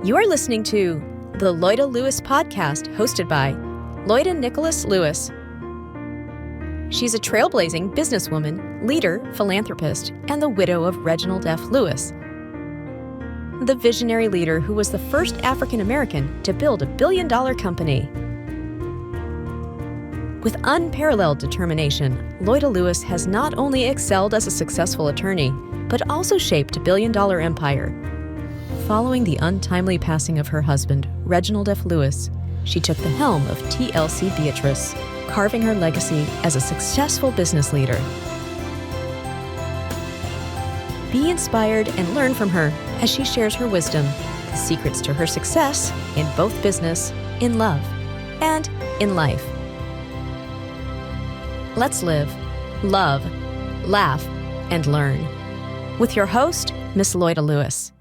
You are listening to the Loida Lewis podcast, hosted by Loida Nicholas Lewis. She's a trailblazing businesswoman, leader, philanthropist, and the widow of Reginald F. Lewis, the visionary leader who was the first African American to build $1 billion company. With unparalleled determination, Loida Lewis has not only excelled as a successful attorney, but also shaped a $1 billion empire. Following the untimely passing of her husband, Reginald F. Lewis, she took the helm of TLC Beatrice, carving her legacy as a successful business leader. Be inspired and learn from her as she shares her wisdom, the secrets to her success in both business, in love, and in life. Let's live, love, laugh, and learn. With your host, Miss Loida Lewis.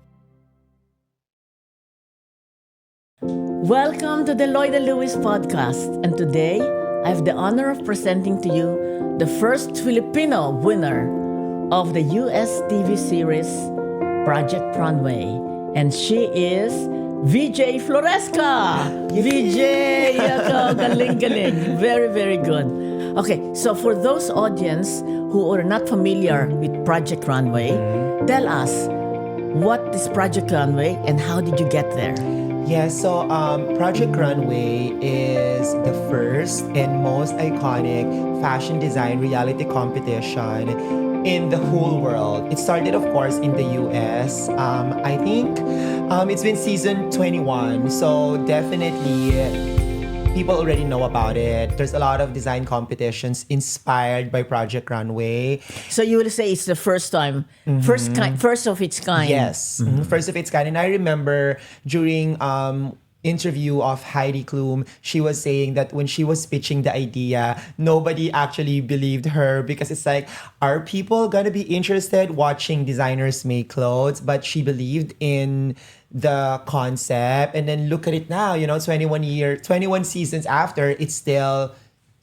Welcome to the Loida Lewis podcast, and today I have the honor of presenting to you the first Filipino winner of the US TV series Project Runway, and she is Veejay Floresca. Veejay, galing. Very good. Okay, so for those audience who are not familiar with Project Runway, tell us, what is Project Runway and how did you get there? Yeah, so Project Runway is the first and most iconic fashion design reality competition in the whole world. It started, of course, in the US. I think it's been season 21, so definitely people already know about it. There's a lot of design competitions inspired by Project Runway. So you will say it's the first time, first of its kind. Yes, first of its kind. And I remember during interview of Heidi Klum, she was saying that when she was pitching the idea, nobody actually believed her because it's like, are people gonna be interested watching designers make clothes? But she believed in the concept, and then look at it now, 21 seasons after, it's still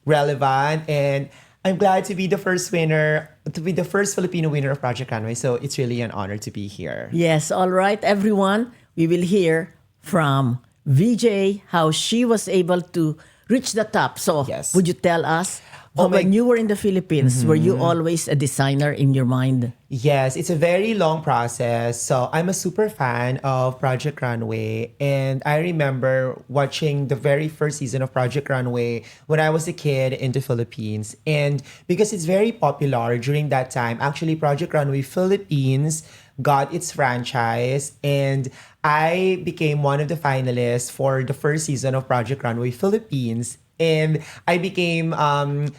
relevant. And I'm glad to be the first Filipino winner of Project Runway. So it's really an honor to be here. Yes, all right, everyone. We will hear from Veejay how she was able to reach the top. So Yes. would you tell us, when you were in the Philippines, were you always a designer in your mind? Yes, it's a very long process. So I'm a super fan of Project Runway. And I remember watching the very first season of Project Runway when I was a kid in the Philippines. And because it's very popular during that time, actually Project Runway Philippines got its franchise. And I became one of the finalists for the first season of Project Runway Philippines. And I became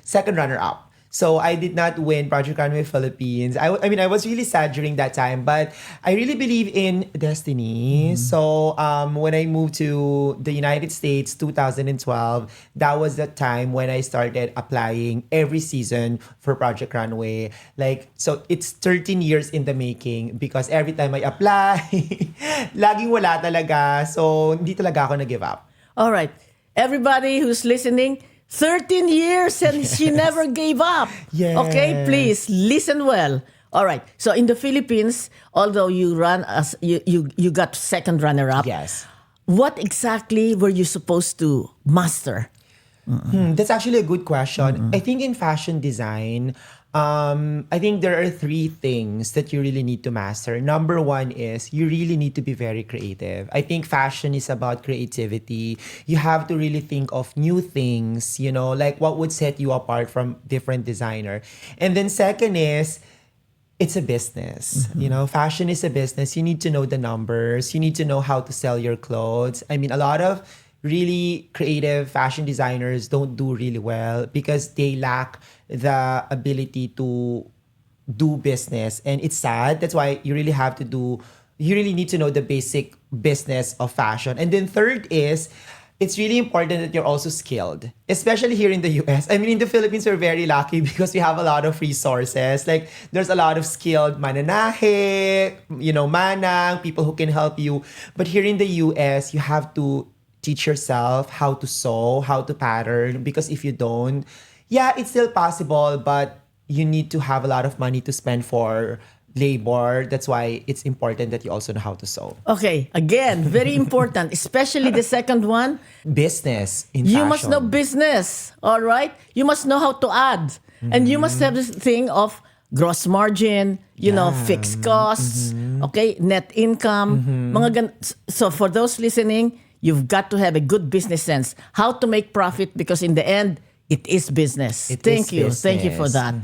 second runner-up. So I did not win Project Runway Philippines. I was really sad during that time, but I really believe in destiny. So when I moved to the United States, 2012, that was the time when I started applying every season for Project Runway. So it's 13 years in the making because every time I apply, laging wala talaga. So hindi talaga ako nag-give up. All right. Everybody who's listening, 13 years and she never gave up. Yes. Okay, please listen well. All right. So in the Philippines, although you ran as you got second runner up. Yes. What exactly were you supposed to master? That's actually a good question. I think in fashion design, I think there are three things that you really need to master. Number one is you really need to be very creative. I think fashion is about creativity. You have to really think of new things, like what would set you apart from different designer. And then second is, it's a business. Fashion is a business. You need to know the numbers. You need to know how to sell your clothes. A lot of really creative fashion designers don't do really well because they lack the ability to do business. And it's sad. That's why you really need to know the basic business of fashion. And then third is, it's really important that you're also skilled, especially here in the US. In the Philippines, we're very lucky because we have a lot of resources. There's a lot of skilled mananahe, manang, people who can help you. But here in the US, you have to teach yourself how to sew, how to pattern, because if you don't, it's still possible, but you need to have a lot of money to spend for labor. That's why it's important that you also know how to sew. Okay, again, very important, especially the second one. Business in You fashion. must know business, all right? You must know how to add. And you must have this thing of gross margin, you know, fixed costs, okay, net income. So for those listening, you've got to have a good business sense. How to make profit, because in the end, it is business. Thank you. Thank you for that.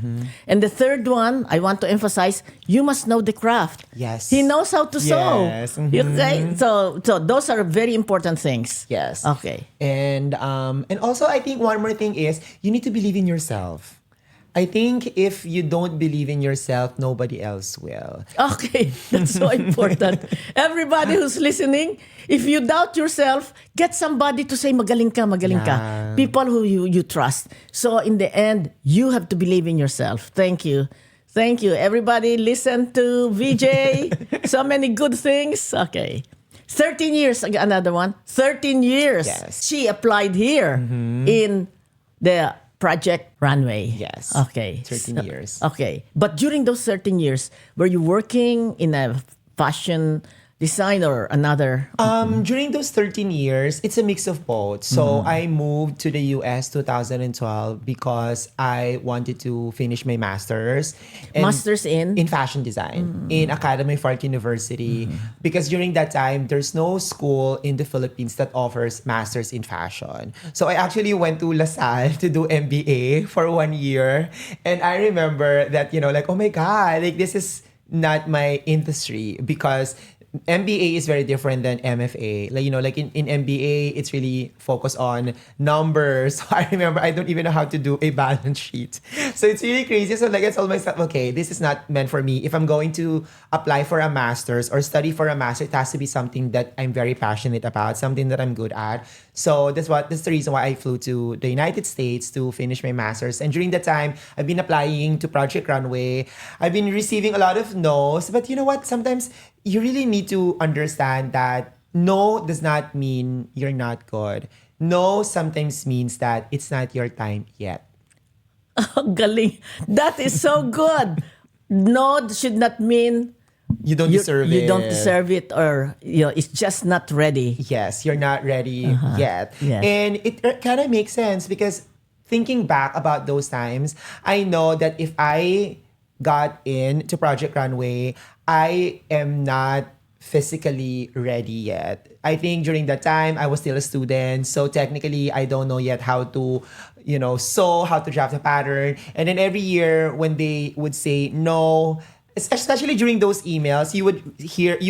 And the third one, I want to emphasize, you must know the craft. Yes. He knows how to sew. Yes. Okay? So those are very important things. Yes. Okay. And also I think one more thing is you need to believe in yourself. I think if you don't believe in yourself, nobody else will. Okay, that's so important. Everybody who's listening, if you doubt yourself, get somebody to say magaling ka, magaling ka. People who you trust. So in the end, you have to believe in yourself. Thank you. Thank you. Everybody listen to VJ. So many good things. Okay. 13 years, another one. 13 years. Yes. She applied here in the Project Runway. Yes. Okay. 13 years. Okay. But during those 13 years, were you working in a fashion design or another? During those 13 years, it's a mix of both. So I moved to the US 2012 because I wanted to finish my master's. Masters in? In fashion design in Academy of Art University. Because during that time, there's no school in the Philippines that offers masters in fashion. So I actually went to LaSalle to do MBA for 1 year. And I remember that, like, oh my God, like this is not my industry, because MBA is very different than MFA. Like in MBA, it's really focused on numbers. So I remember I don't even know how to do a balance sheet. So it's really crazy. So I told myself, okay, this is not meant for me. If I'm going to apply for a master's or study for a master, it has to be something that I'm very passionate about, something that I'm good at. So that's the reason why I flew to the United States to finish my master's. And during that time, I've been applying to Project Runway. I've been receiving a lot of no's. But you know what? Sometimes you really need to understand that no does not mean you're not good. No sometimes means that it's not your time yet. Galing. That is so good. No should not mean You don't deserve it. You don't deserve it, or it's just not ready. Yes, you're not ready yet. Yes. And it kind of makes sense, because thinking back about those times, I know that if I got into Project Runway, I am not physically ready yet. I think during that time, I was still a student. So technically, I don't know yet how to, sew, how to draft a pattern. And then every year when they would say no, especially during those emails, you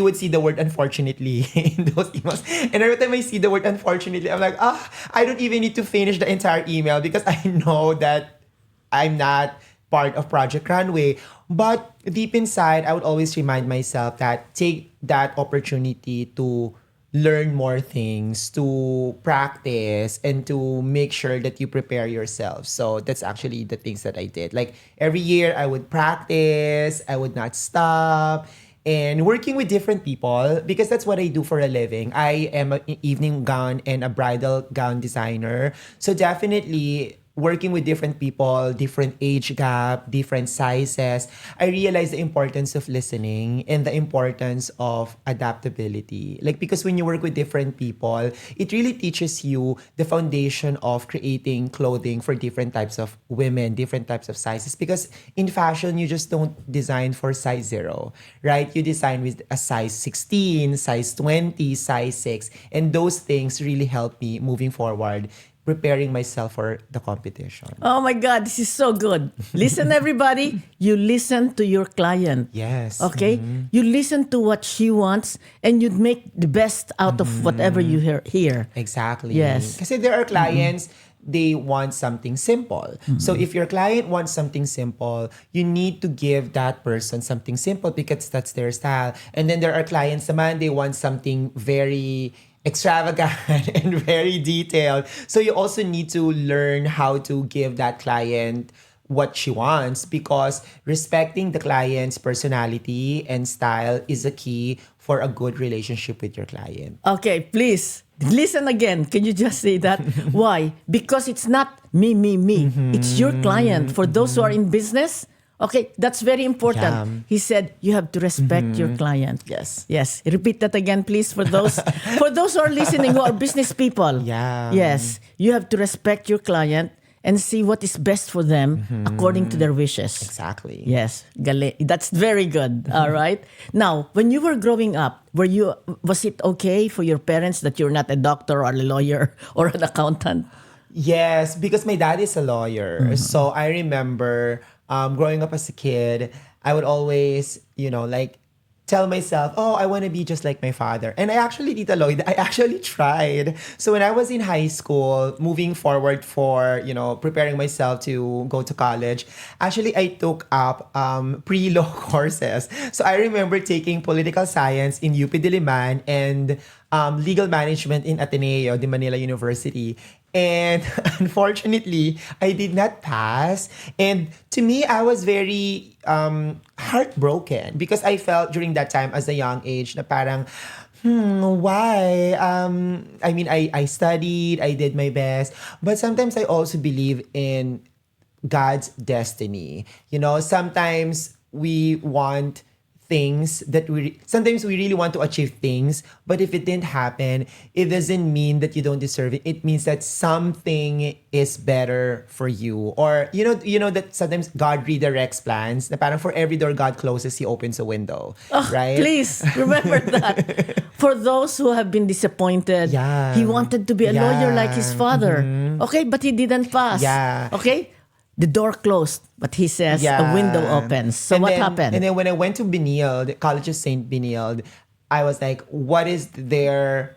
would see the word unfortunately in those emails. And every time I see the word unfortunately, I'm like, I don't even need to finish the entire email, because I know that I'm not part of Project Runway. But deep inside, I would always remind myself that take that opportunity to learn more things, to practice, and to make sure that you prepare yourself. So that's actually the things that I did. Like every year, I would practice, I would not stop. And working with different people, because that's what I do for a living. I am an evening gown and a bridal gown designer. So definitely working with different people, different age gap, different sizes, I realized the importance of listening and the importance of adaptability. Because when you work with different people, it really teaches you the foundation of creating clothing for different types of women, different types of sizes. Because in fashion, you just don't design for size 0, right? You design with a size 16, size 20, size 6. And those things really help me moving forward, preparing myself for the competition. Oh my God, this is so good. Listen, everybody. You listen to your client. Yes. Okay? You listen to what she wants, and you make the best out of whatever you hear. Exactly. Yes. Because there are clients, they want something simple. So if your client wants something simple, you need to give that person something simple, because that's their style. And then there are clients naman, they want something very extravagant and very detailed. So you also need to learn how to give that client what she wants, because respecting the client's personality and style is a key for a good relationship with your client. Okay, please listen again. Can you just say that? Why? Because it's not me. It's your client. For those who are in business, Okay, that's very important. Yeah. He said you have to respect your client. Yes. Yes. Repeat that again, please, for those who are listening who are business people. Yeah. Yes. You have to respect your client and see what is best for them according to their wishes. Exactly. Yes. That's very good. All right. Now, when you were growing up, was it okay for your parents that you're not a doctor or a lawyer or an accountant? Yes, because my dad is a lawyer. So I remember growing up as a kid, I would always, like tell myself, oh, I want to be just like my father. And I actually, Tita Lloyd, I actually tried. So when I was in high school, moving forward for, preparing myself to go to college, actually I took up pre-law courses. So I remember taking political science in UP Diliman and legal management in Ateneo de Manila University. And unfortunately, I did not pass. And to me, I was very heartbroken because I felt during that time as a young age na parang, why? I studied, I did my best. But sometimes I also believe in God's destiny. Sometimes we want things that sometimes we really want to achieve things, but if it didn't happen, it doesn't mean that you don't deserve it. It means that something is better for you. Or that sometimes God redirects plans. Na parang for every door God closes, He opens a window. Right? Please remember that. For those who have been disappointed, Yeah. he wanted to be a lawyer like his father. Okay, but he didn't pass. Yeah. Okay? The door closed, but he says a window opens. So what happened? And then when I went to Benilde, the College of St. Benilde, I was like, what is the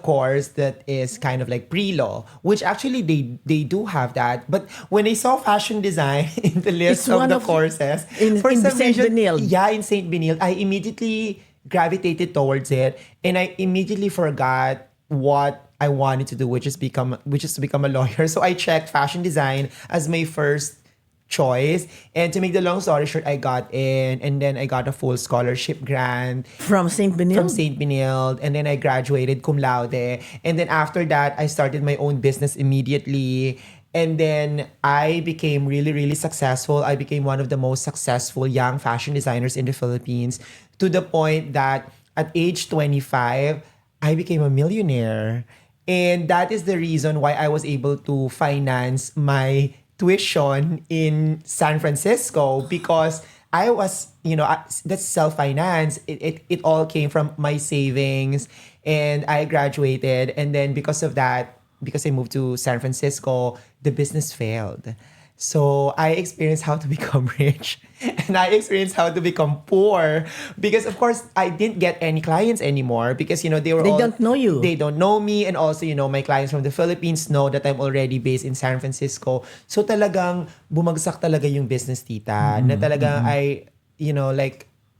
course that is kind of like pre-law? Which actually they do have that. But when I saw fashion design in the list of the courses, in St. Benilde. Yeah, in St. Benilde, I immediately gravitated towards it. And I immediately forgot what I wanted to do, which is to become a lawyer. So I checked fashion design as my first choice. And to make the long story short, I got in, and then I got a full scholarship grant From St. Benilde? from St. Benilde, and then I graduated cum laude. And then after that, I started my own business immediately. And then I became really, really successful. I became one of the most successful young fashion designers in the Philippines, to the point that at age 25, I became a millionaire. And that is the reason why I was able to finance my tuition in San Francisco, because I was, that's self-finance. It all came from my savings, and I graduated. And then because of that, because I moved to San Francisco, the business failed. So I experienced how to become rich, and I experienced how to become poor, because of course I didn't get any clients anymore, because they don't know you. They don't know me, and also my clients from the Philippines know that I'm already based in San Francisco. So talagang bumagsak talaga yung business, tita. Na talagang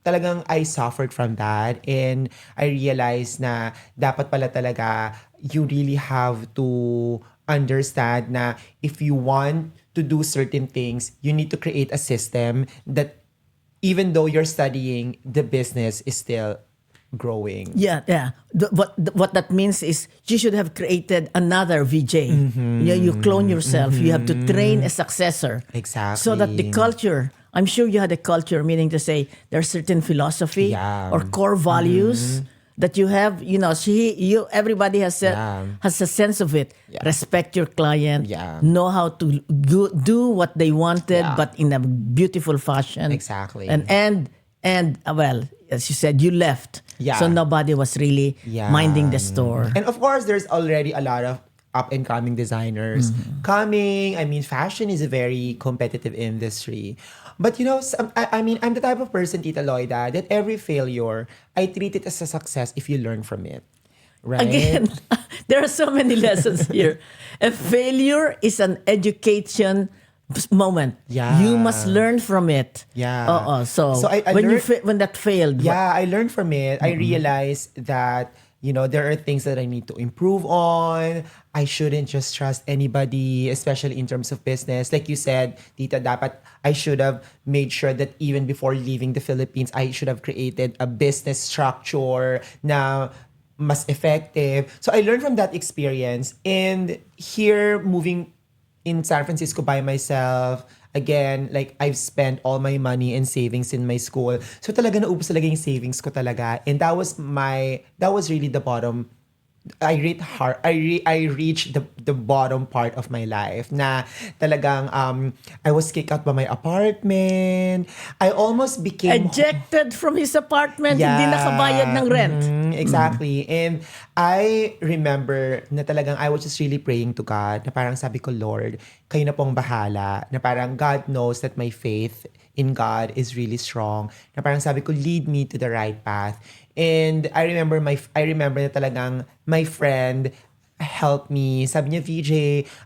talagang I suffered from that, and I realized na dapat pala talaga you really have to understand na if you want to do certain things, you need to create a system that even though you're studying, the business is still growing. Yeah. What that means is you should have created another VJ. You clone yourself. You have to train a successor. Exactly. So that the culture, I'm sure you had a culture, meaning to say there's certain philosophy or core values that you have. Everybody has a sense of it. Yeah. Respect your client. Yeah. Know how to do what they wanted, but in a beautiful fashion. Exactly. And well, as you said, you left. Yeah. So nobody was really minding the store. And of course, there's already a lot of up-and-coming designers coming. I mean, fashion is a very competitive industry. But I'm the type of person, Tita Loida, that every failure, I treat it as a success if you learn from it. Right? Again, there are so many lessons here. A failure is an education moment. Yeah. You must learn from it. Yeah. So I when learned, when that failed. Yeah, I learned from it. I realized that there are things that I need to improve on. I shouldn't just trust anybody, especially in terms of business. Like you said, Tita, dapat I should have made sure that even before leaving the Philippines, I should have created a business structure na mas effective. So I learned from that experience. And here, moving in San Francisco by myself, again, like I've spent all my money and savings in my school. So talaga naubos talaga yung savings ko talaga. And that was really the bottom. I reached the bottom part of my life na talagang I was kicked out by my apartment. I almost became Ejected from his apartment, hindi nakabayad ng rent. Exactly. And I remember na talagang I was just really praying to God na parang sabi ko, Lord, kayo na pong bahala. Na parang God knows that my faith in God is really strong. Na parang sabi ko, lead me to the right path. And I remember na talagang my friend helped me. Sabi niya, VJ,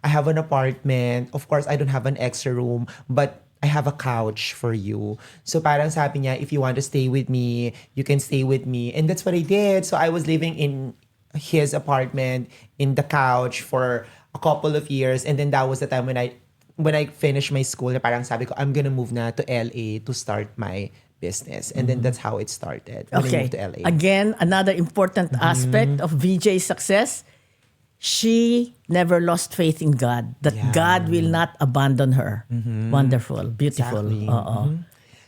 I have an apartment. Of course, I don't have an extra room, but I have a couch for you. So parang sabi niya, if you want to stay with me, you can stay with me. And that's what I did. So I was living in his apartment in the couch for a couple of years. And then that was the time when I finished my school, na parang sabi ko, I'm gonna move na to LA to start my business. And then that's how it started when I Okay. moved to LA. Again, another important aspect of VJ's success, she never lost faith in God, that God will not abandon her. Wonderful. Beautiful. Exactly.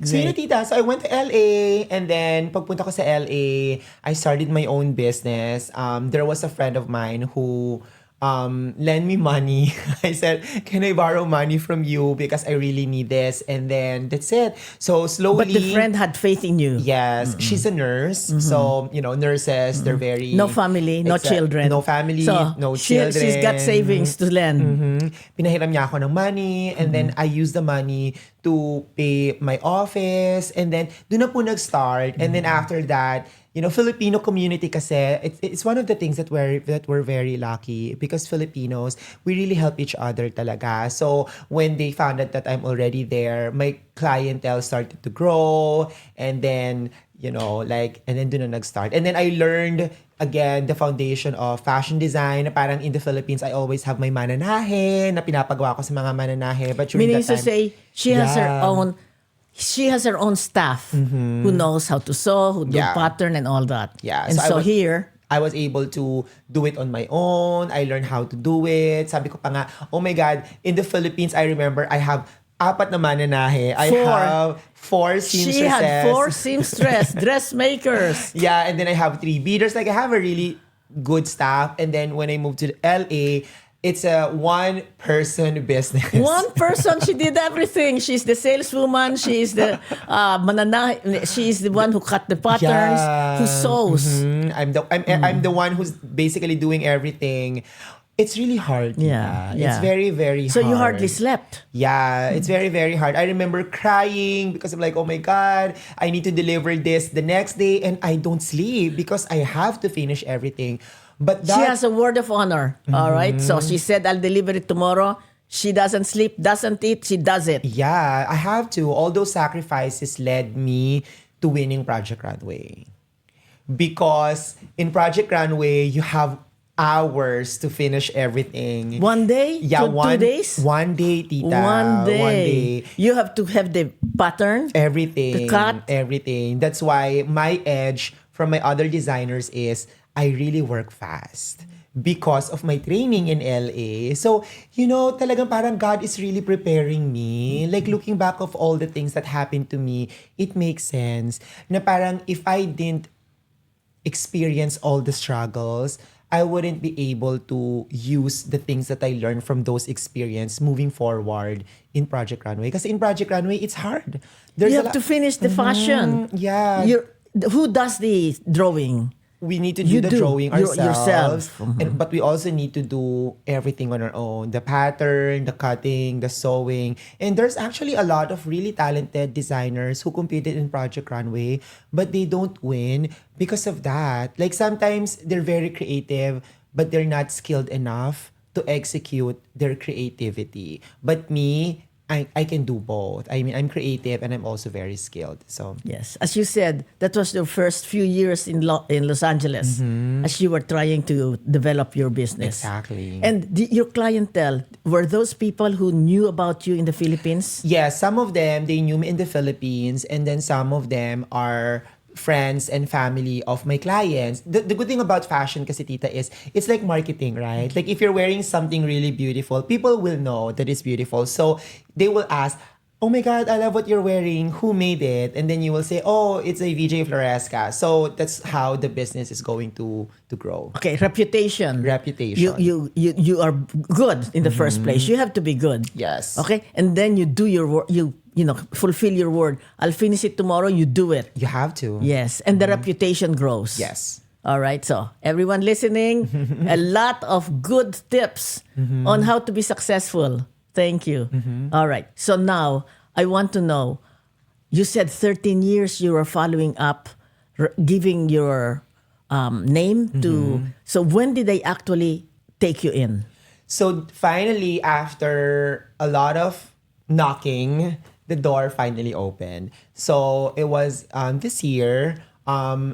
So Great. yun, tita. So I went to LA, and then pagpunta ko sa LA, I started my own business. There was a friend of mine who lend me money. I said, can I borrow money from you because I really need this? And then that's it. So slowly. But the friend had faith in you. Yes, she's a nurse. So, nurses, they're very... No family, no children. No family, So, no she- children. she's got savings to lend. Pinahiram niya ako ng money, and then I used the money to pay my office, and then doon na po nag-start. And then after that, Filipino community kasi, it's one of the things that we're very lucky because Filipinos, we really help each other talaga. So when they found out that I'm already there, my clientele started to grow, and then and then doon na nag-start. And then I learned again the foundation of fashion design. Na parang in the Philippines, I always have my mananahe na pinapagawa ko sa mga mananahe. But during Meaning that to time, say, she has her own staff who knows how to sew, who do Yeah. pattern and all that. Yeah, And so, so here, I was able to do it on my own. I learned how to do it. Sabi ko pa nga, oh my God, in the Philippines, I remember I have 4 na mananahe. I have 4 seamstresses. she had 4 seamstress, dressmakers. Yeah, and then I have 3 beaders. Like, I have a really good staff. And then when I moved to LA, it's a one-person business. One person, she did everything. She's the saleswoman. She is the she is the one who cut the patterns, who sews. I'm the one who's basically doing everything. It's really hard. Yeah, Tita. yeah. It's very, very So hard. you hardly slept. Yeah, it's very, very hard. I remember crying because I'm like, oh my God, I need to deliver this the next day, and I don't sleep because I have to finish everything. But She has a word of honor. All right. So she said, I'll deliver it tomorrow. She doesn't sleep, doesn't eat, she does it. Yeah, I have to. All those sacrifices led me to winning Project Runway. Because in Project Runway, you have hours to finish everything. One day? Yeah, 2 days? One day, tita. One day. One day. You have to have the pattern. Everything. The cut. Everything. That's why my edge from my other designers is I really work fast because of my training in LA. So, talagang parang God is really preparing me. Like, looking back of all the things that happened to me, it makes sense. Na parang if I didn't experience all the struggles, I wouldn't be able to use the things that I learned from those experiences moving forward in Project Runway. Because in Project Runway, it's hard. You have to finish the fashion. Yeah. Who does the drawing? We need to You do the do. drawing ourselves. Yourself. But we also need to do everything on our own. The pattern, the cutting, the sewing. And there's actually a lot of really talented designers who competed in Project Runway, but they don't win because of that. Like, sometimes they're very creative, but they're not skilled enough to execute their creativity. But me, I can do both. I mean, I'm creative and I'm also very skilled. So Yes. As you said, that was your first few years in Los Angeles as you were trying to develop your business. Exactly. And your clientele, were those people who knew about you in the Philippines? yeah, some of them, they knew me in the Philippines, and then some of them are friends and family of my clients. The good thing about fashion kasi tita is it's like marketing, right? Like if you're wearing something really beautiful, people will know that it's beautiful. So they will ask, oh my God, I love what you're wearing. Who made it? And then you will say, oh, it's a Veejay Floresca. So that's how the business is going to grow. Okay, reputation. Reputation. You are good in the first place. You have to be good. Yes. Okay, and then you do your work. You know, fulfill your word. I'll finish it tomorrow. You do it. You have to. Yes, and the reputation grows. Yes. All right. So everyone listening, a lot of good tips on how to be successful. Thank you. All right. So now I want to know. You said 13 years you were following up, giving your name to. So when did they actually take you in? So finally, after a lot of knocking, the door finally opened. So it was this year,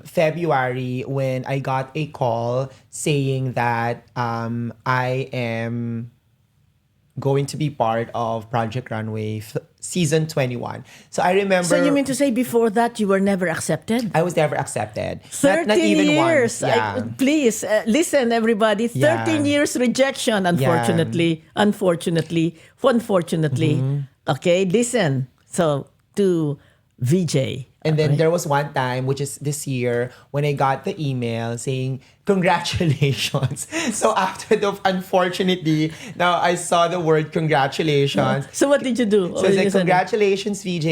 February, when I got a call saying that I am going to be part of Project Runway season 21. So I remember. So you mean to say before that you were never accepted? I was never accepted. 13 not even years. once. Yeah. Please listen, everybody. 13 years rejection. Unfortunately. Okay, listen. So to VJ. And then there was one time, which is this year, when I got the email saying, congratulations. So after the, unfortunately, now I saw the word congratulations. So what did you do? So it's like, congratulations, VJ.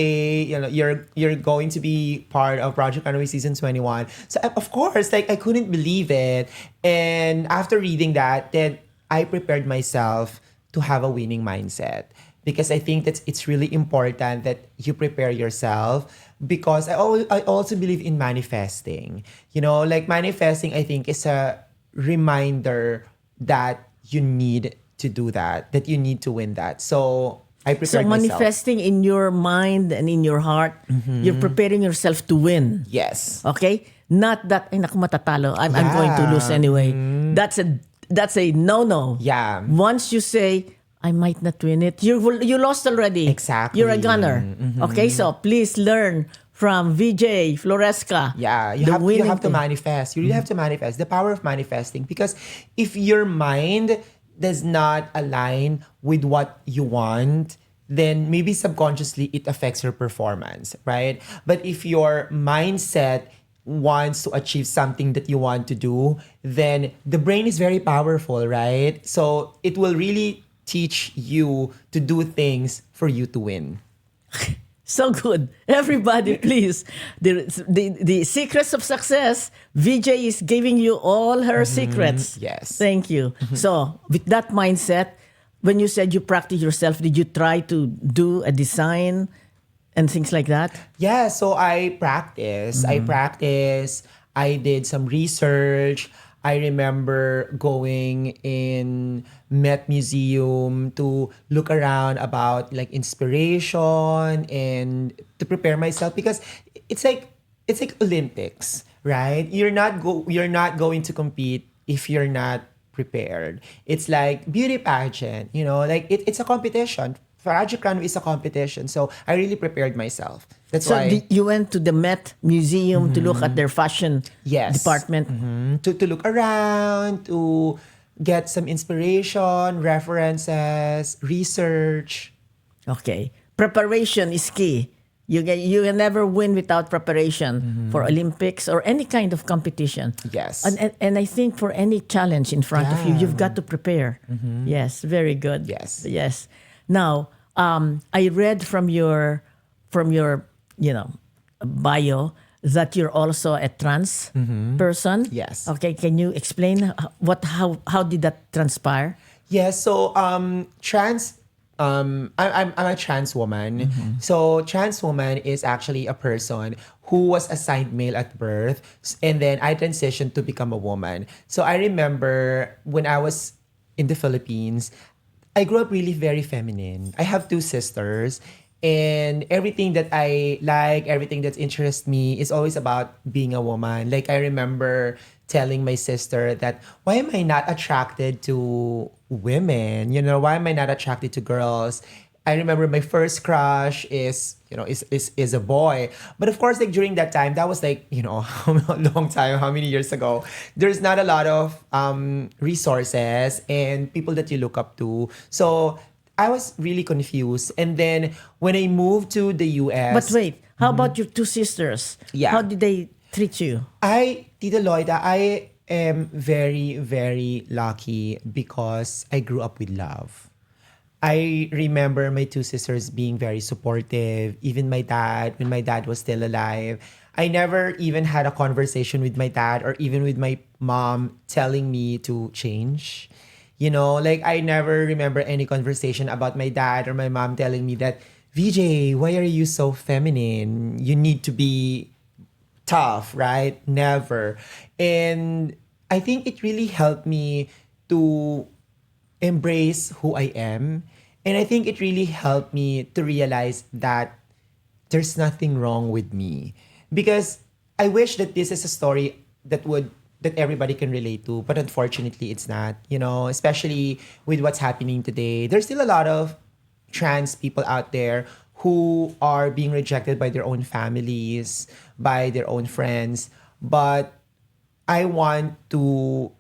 You know, you're going to be part of Project Runway season 21. So of course, like I couldn't believe it. And after reading that, then I prepared myself to have a winning mindset. Because I think that it's really important that you prepare yourself, because I also believe in manifesting. You know, like manifesting, I think, is a reminder that you need to do that you need to win that. So I prepared myself. So manifesting in your mind and in your heart, you're preparing yourself to win. Yes. Okay? Not that, ay naku, matatalo. I'm going to lose anyway. That's a no-no. Yeah. Once you say, I might not win it, you lost already. Exactly. You're a gunner. Okay, so please learn from Veejay Floresca. Yeah, you have to manifest. You really have to manifest. The power of manifesting. Because if your mind does not align with what you want, then maybe subconsciously it affects your performance, right? But if your mindset wants to achieve something that you want to do, then the brain is very powerful, right? So it will really teach you to do things for you to win. So good. Everybody, please. The secrets of success, Veejay is giving you all her secrets. Yes. Thank you. So, with that mindset, when you said you practice yourself, did you try to do a design and things like that? Yeah, so I practice. I did some research. I remember going in Met Museum to look around about like inspiration and to prepare myself, because it's like Olympics, right? You're not going to compete if you're not prepared. It's like beauty pageant, you know, like it's a competition. Project Runway is a competition, so I really prepared myself. That's why. So you went to the Met Museum to look at their fashion department? To look around, to get some inspiration, references, research. Okay. Preparation is key. You can never win without preparation for Olympics or any kind of competition. Yes. And I think for any challenge in front of you, you've got to prepare. Yes, very good. Yes. Yes. Now, I read from your bio that you're also a trans person. Yes. Okay, can you explain how did that transpire? Yes. So trans. I'm a trans woman. So trans woman is actually a person who was assigned male at birth, and then I transitioned to become a woman. So I remember when I was in the Philippines, I grew up really very feminine. I have two sisters, and everything that I like, everything that interests me is always about being a woman. Like I remember telling my sister that, why am I not attracted to women? You know, why am I not attracted to girls? I remember my first crush is a boy. But of course, like during that time, that was like, a long time, how many years ago? There's not a lot of resources and people that you look up to. So I was really confused. And then when I moved to the US. But wait, how about your two sisters? Yeah. How did they treat you? Tita Loida, I am very, very lucky because I grew up with love. I remember my two sisters being very supportive. Even my dad, when my dad was still alive. I never even had a conversation with my dad or even with my mom telling me to change. Like I never remember any conversation about my dad or my mom telling me that, VJ, why are you so feminine? You need to be tough, right? Never. And I think it really helped me to embrace who I am. And I think it really helped me to realize that there's nothing wrong with me. Because I wish that this is a story that everybody can relate to, but unfortunately it's not, especially with what's happening today. There's still a lot of trans people out there who are being rejected by their own families, by their own friends. But I want to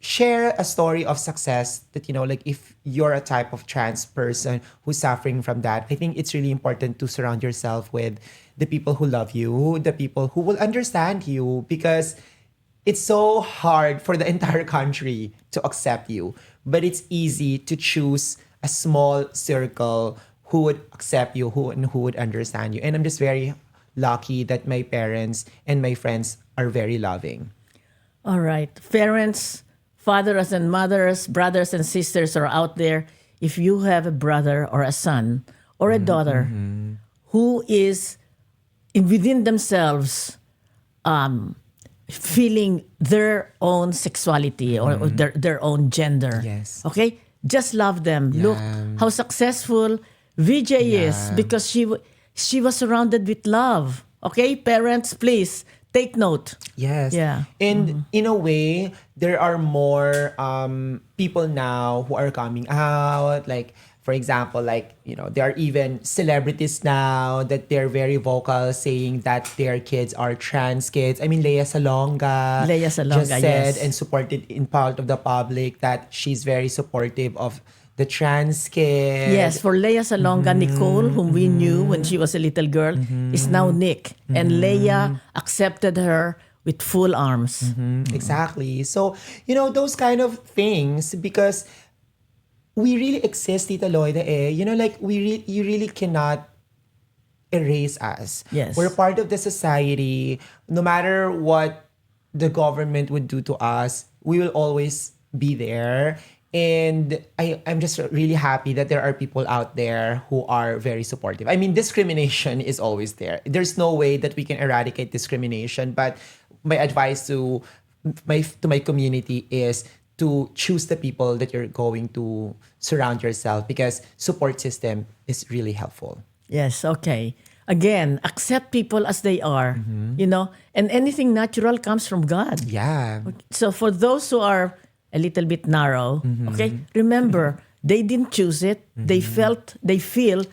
share a story of success that, like if you're a type of trans person who's suffering from that, I think it's really important to surround yourself with the people who love you, the people who will understand you, because it's so hard for the entire country to accept you. But it's easy to choose a small circle who would accept you, who would understand you. And I'm just very lucky that my parents and my friends are very loving. All right. Parents, fathers and mothers, brothers and sisters are out there. If you have a brother or a son or a daughter who is within themselves feeling their own sexuality or their own gender. Yes. Okay? Just love them. Yeah. Look how successful Vijay is because she was surrounded with love. Okay? Parents, please take note. Yes. Yeah. And in a way, there are more people now who are coming out. Like, for example, there are even celebrities now that they're very vocal saying that their kids are trans kids. I mean, Lea Salonga just said yes. and supported in part of the public that she's very supportive of the trans kids. Yes, for Lea Salonga, Nicole, whom we knew when she was a little girl, is now Nick. And Lea accepted her with full arms. Exactly. So, those kind of things, because we really exist, Tita Loida, you really cannot erase us. Yes. We're part of the society. No matter what the government would do to us, we will always be there. And I'm just really happy that there are people out there who are very supportive. I mean, discrimination is always there. There's no way that we can eradicate discrimination. But my advice to my community is to choose the people that you're going to surround yourself, because support system is really helpful. Yes, okay. Again, accept people as they are, and anything natural comes from God. Yeah. So for those who are a little bit narrow, okay, remember, they didn't choose it. They feel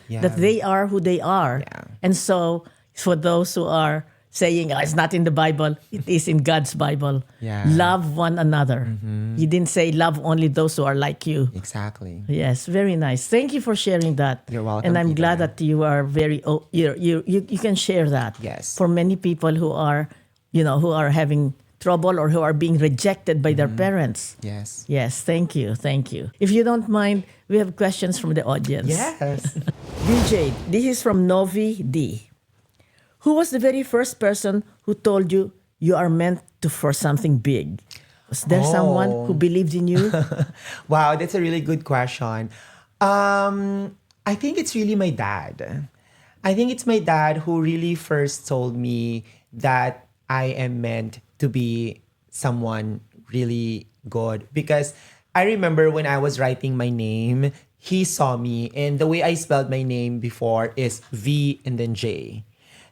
that they are who they are. Yeah. And so for those who are saying, it's not in the Bible, it is in God's Bible. Yeah. Love one another. He didn't say love only those who are like you. Exactly. Yes, very nice. Thank you for sharing that. You're welcome, And I'm Tita. glad that you are you can share that. Yes. For many people who are, who are having trouble or who are being rejected by their parents. Yes. Yes, thank you. Thank you. If you don't mind, we have questions from the audience. Yes. DJ, this is from Novi D. Who was the very first person who told you you are meant for something big? Was there someone who believed in you? Wow, that's a really good question. I think it's really my dad. I think it's my dad who really first told me that I am meant to be someone really good. Because I remember when I was writing my name, he saw me, and the way I spelled my name before is V and then J.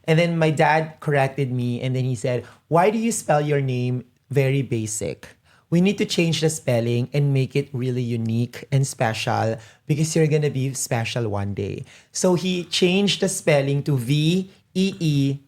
And then my dad corrected me, and then he said, "Why do you spell your name very basic? we need to change the spelling and make it really unique and special because you're gonna be special one day. So he changed the spelling to Veejay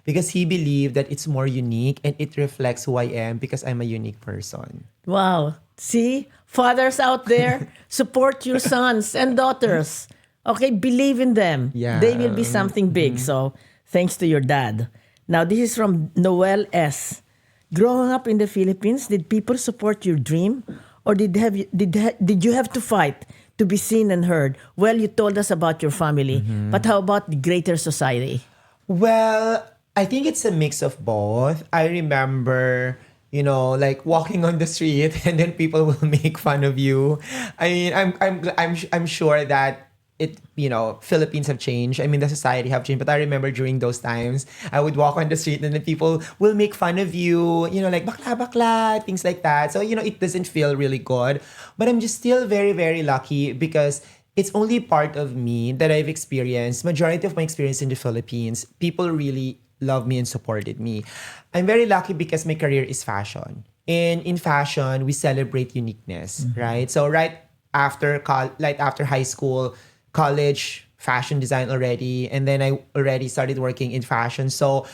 because he believed that it's more unique and it reflects who I am because I'm a unique person. Wow. See, fathers out there, support your sons and daughters. Okay, believe in them. Yeah. They will be something big. So, thanks to your dad. Now, this is from Noel S. Growing up in the Philippines, did people support your dream, or did you have to fight to be seen and heard? Well, you told us about your family, but how about the greater society? Well, I think it's a mix of both. I remember, like walking on the street and then people will make fun of you. I mean, I'm sure that Philippines have changed. I mean, the society have changed. But I remember during those times, I would walk on the street and then people will make fun of you, like bakla bakla, things like that. So, it doesn't feel really good. But I'm just still very, very lucky because it's only part of me that I've experienced. Majority of my experience in the Philippines, people really love me and supported me. I'm very lucky because my career is fashion. And in fashion, we celebrate uniqueness, right? So after high school, college, fashion design already, and then I already started working in fashion. So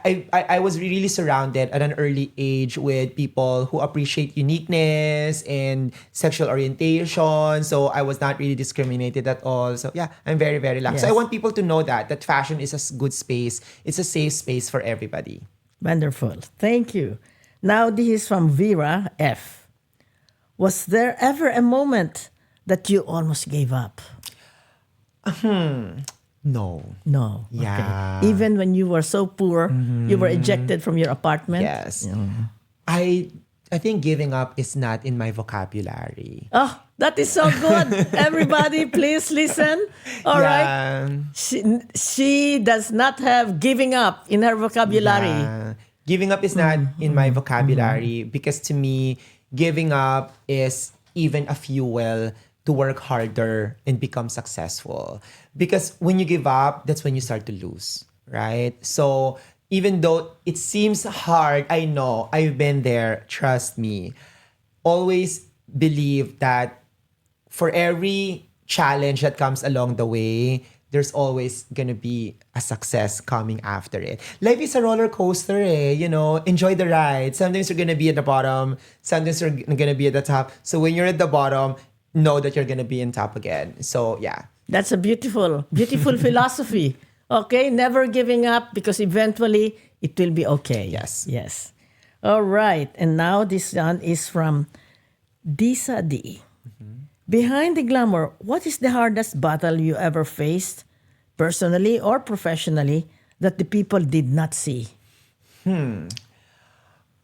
I was really surrounded at an early age with people who appreciate uniqueness and sexual orientation. So I was not really discriminated at all. So yeah, I'm very, very lucky. Yes. So I want people to know that fashion is a good space. It's a safe space for everybody. Wonderful. Thank you. Now, this is from Vera F. Was there ever a moment that you almost gave up? No. No. Yeah. Okay. Even when you were so poor, you were ejected from your apartment? Yes. I think giving up is not in my vocabulary. Oh, that is so good. Everybody, please listen. All right. She does not have giving up in her vocabulary. Yeah. Giving up is not in my vocabulary because to me, giving up is even a fuel to work harder and become successful. Because when you give up, that's when you start to lose, right? So even though it seems hard, I know, I've been there, trust me. Always believe that for every challenge that comes along the way, there's always gonna be a success coming after it. Life is a roller coaster, enjoy the ride. Sometimes you're gonna be at the bottom, sometimes you're gonna be at the top. So when you're at the bottom, know that you're gonna be on top again. So yeah. That's a beautiful, beautiful philosophy. Okay, never giving up because eventually it will be okay. Yes. Yes. All right. And now this one is from Disa D. Behind the glamour, what is the hardest battle you ever faced, personally or professionally, that the people did not see?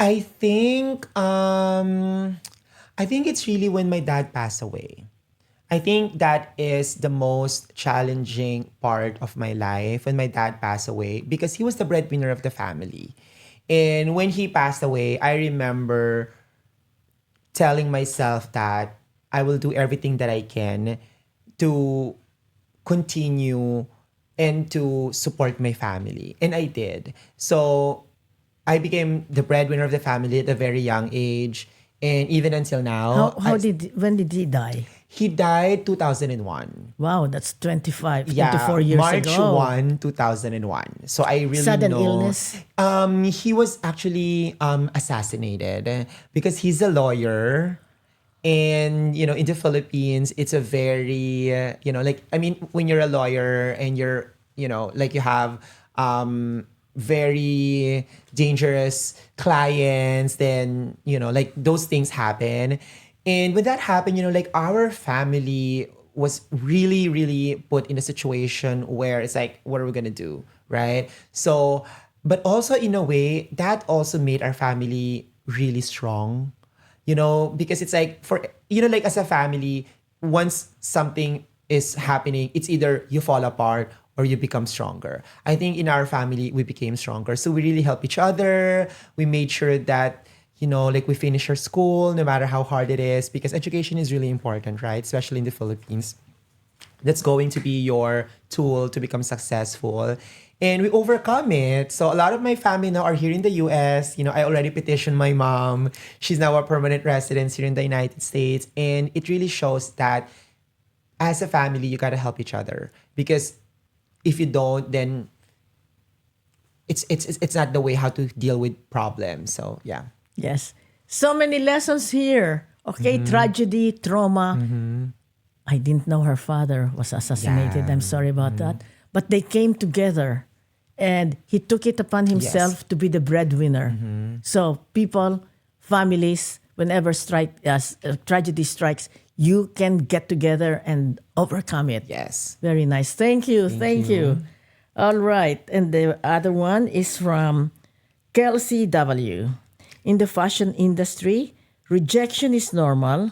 I think it's really when my dad passed away. I think that is the most challenging part of my life when my dad passed away because he was the breadwinner of the family. And when he passed away, I remember telling myself that I will do everything that I can to continue and to support my family. And I did. So I became the breadwinner of the family at a very young age. And even until now. When did he die? He died 2001. Wow, that's 24 Yeah, years March ago. 1, 2001. So I really Sudden know. illness? He was actually assassinated because he's a lawyer. And, in the Philippines, it's a very, when you're a lawyer and you're, you have very dangerous clients, then, those things happen. And when that happened, our family was really, really put in a situation where it's like, what are we going to do? Right? So, but also in a way, that also made our family really strong, because it's like as a family, once something is happening, it's either you fall apart or you become stronger. I think in our family, we became stronger. So we really help each other. We made sure that, we finish our school, no matter how hard it is, because education is really important, right? Especially in the Philippines. That's going to be your tool to become successful. and we overcome it. So a lot of my family now are here in the US. I already petitioned my mom. She's now a permanent resident here in the United States. And it really shows that as a family, you gotta help each other. Because if you don't, then it's not the way how to deal with problems. So yeah. Yes. So many lessons here. Okay, tragedy, trauma. I didn't know her father was assassinated. Yeah. I'm sorry about that. But they came together and he took it upon himself to be the breadwinner. So people, families, whenever tragedy strikes, you can get together and overcome it. Yes. Very nice. Thank you. Thank you. All right. And the other one is from Kelsey W. In the fashion industry, rejection is normal.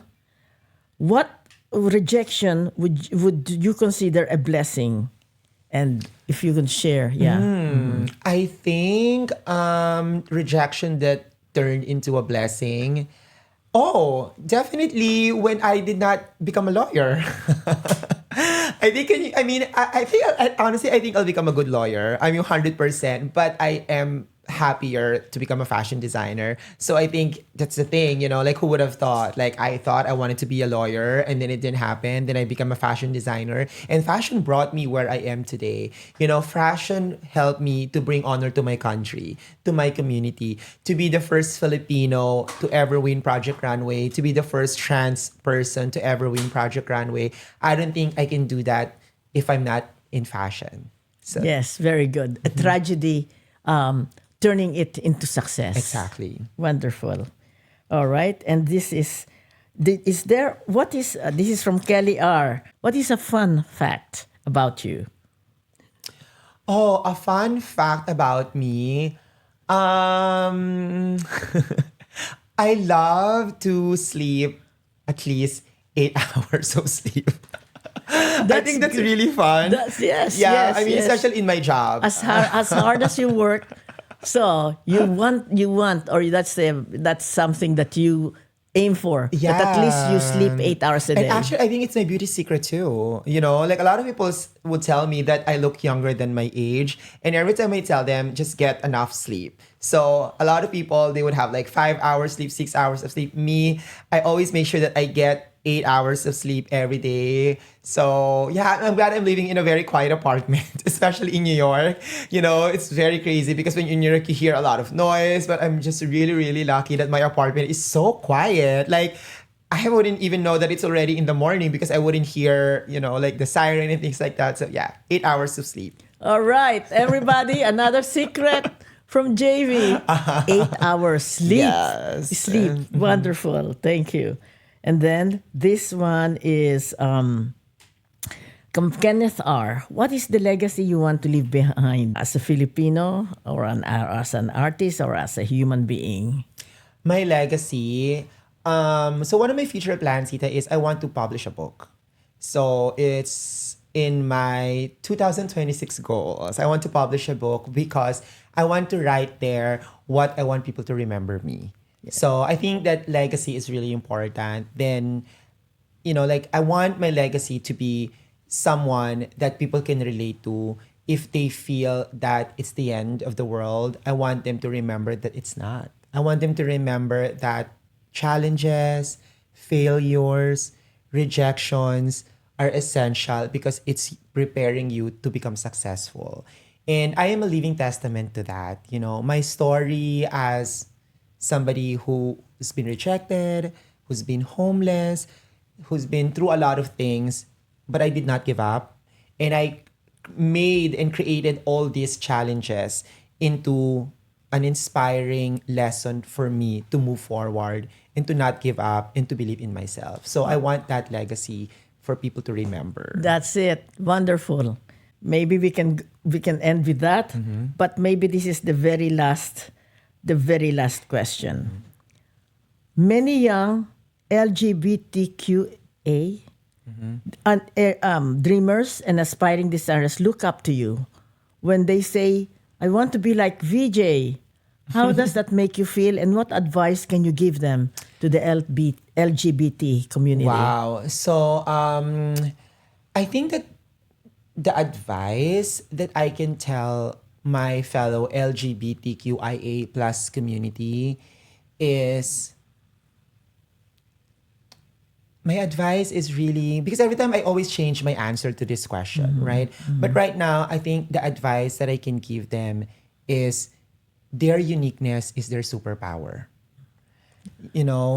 What rejection would you consider a blessing? And if you can share, I think rejection that turned into a blessing. Oh, definitely when I did not become a lawyer. Honestly, I think I'll become a good lawyer. I mean, 100%, but I am happier to become a fashion designer. So I think that's the thing, like who would have thought? Like I thought I wanted to be a lawyer and then it didn't happen. Then I became a fashion designer and fashion brought me where I am today. Fashion helped me to bring honor to my country, to my community, to be the first Filipino to ever win Project Runway, to be the first trans person to ever win Project Runway. I don't think I can do that if I'm not in fashion. So yes, very good. A tragedy turning it into success. Exactly. Wonderful. All right. And this is this is from Kelly R. What is a fun fact about you? Oh, a fun fact about me. I love to sleep at least 8 hours of sleep. I think that's really fun. Yes. Especially in my job. As hard as you work, so you want, or that's something that you aim for. Yeah. That at least you sleep 8 hours a day. And actually, I think it's my beauty secret too. Like a lot of people would tell me that I look younger than my age. And every time I tell them, just get enough sleep. So a lot of people, they would have like 5 hours sleep, 6 hours of sleep. Me, I always make sure that I get 8 hours of sleep every day. So yeah, I'm glad I'm living in a very quiet apartment, especially in New York. It's very crazy because when you're in New York, you hear a lot of noise, but I'm just really, really lucky that my apartment is so quiet. Like, I wouldn't even know that it's already in the morning because I wouldn't hear, like the siren and things like that. So yeah, 8 hours of sleep. All right, everybody, another secret from JV. 8 hours sleep. Yes. Sleep. Wonderful. Thank you. And then this one is Kenneth R. What is the legacy you want to leave behind as a Filipino or as an artist or as a human being? My legacy. So one of my future plans, Tita, is I want to publish a book. So it's in my 2026 goals. I want to publish a book because I want to write there what I want people to remember me. Yeah. So I think that legacy is really important. Then, I want my legacy to be someone that people can relate to. If they feel that it's the end of the world, I want them to remember that it's not. I want them to remember that challenges, failures, rejections are essential because it's preparing you to become successful. And I am a living testament to that. My story as somebody who's been rejected, who's been homeless, who's been through a lot of things, but I did not give up. And I made and created all these challenges into an inspiring lesson for me to move forward and to not give up and to believe in myself. So I want that legacy for people to remember. That's it. Wonderful. Maybe we can end with that, but maybe this is the very last question. Many young LGBTQA dreamers and aspiring designers look up to you when they say, I want to be like VJ. How does that make you feel, and what advice can you give them to the LGBT community? Wow. So I think that the advice that I can tell my fellow LGBTQIA plus community is my advice is really, because every time I always change my answer to this question, right? But right now, I think the advice that I can give them is their uniqueness is their superpower.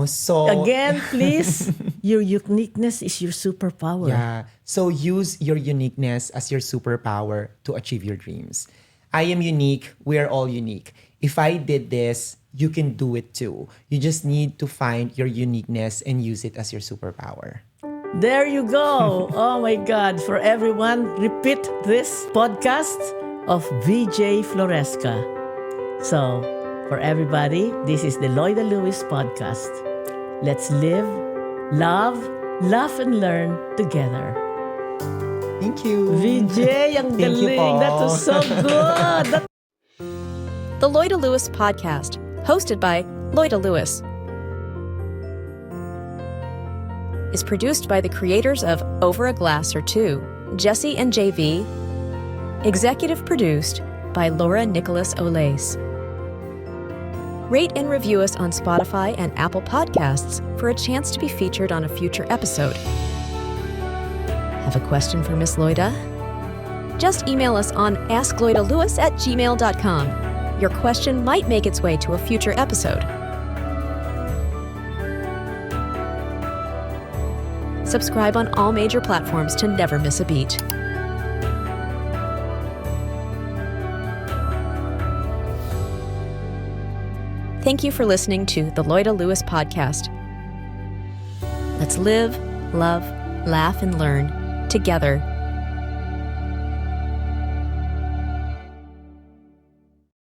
So Again, please, your uniqueness is your superpower. yeah. So use your uniqueness as your superpower to achieve your dreams. I am unique. We're all unique. If I did this, you can do it too. You just need to find your uniqueness and use it as your superpower. There you go. Oh my God. For everyone, repeat this podcast of Veejay Floresca. So, for everybody, this is the Loida Lewis podcast. Let's live, love, laugh, and learn together. Thank you. Veejay, ang Thank you galing. po. That was so good. The Loida Lewis Podcast, hosted by Loida Lewis, is produced by the creators of Over a Glass or Two, Jesse and JV, executive produced by Laura Nicholas Olace. Rate and review us on Spotify and Apple Podcasts for a chance to be featured on a future episode. Have a question for Miss Loida? Just email us on askloidalewis@gmail.com. Your question might make its way to a future episode. Subscribe on all major platforms to never miss a beat. Thank you for listening to the Loida Lewis Podcast. Let's live, love, laugh, and learn together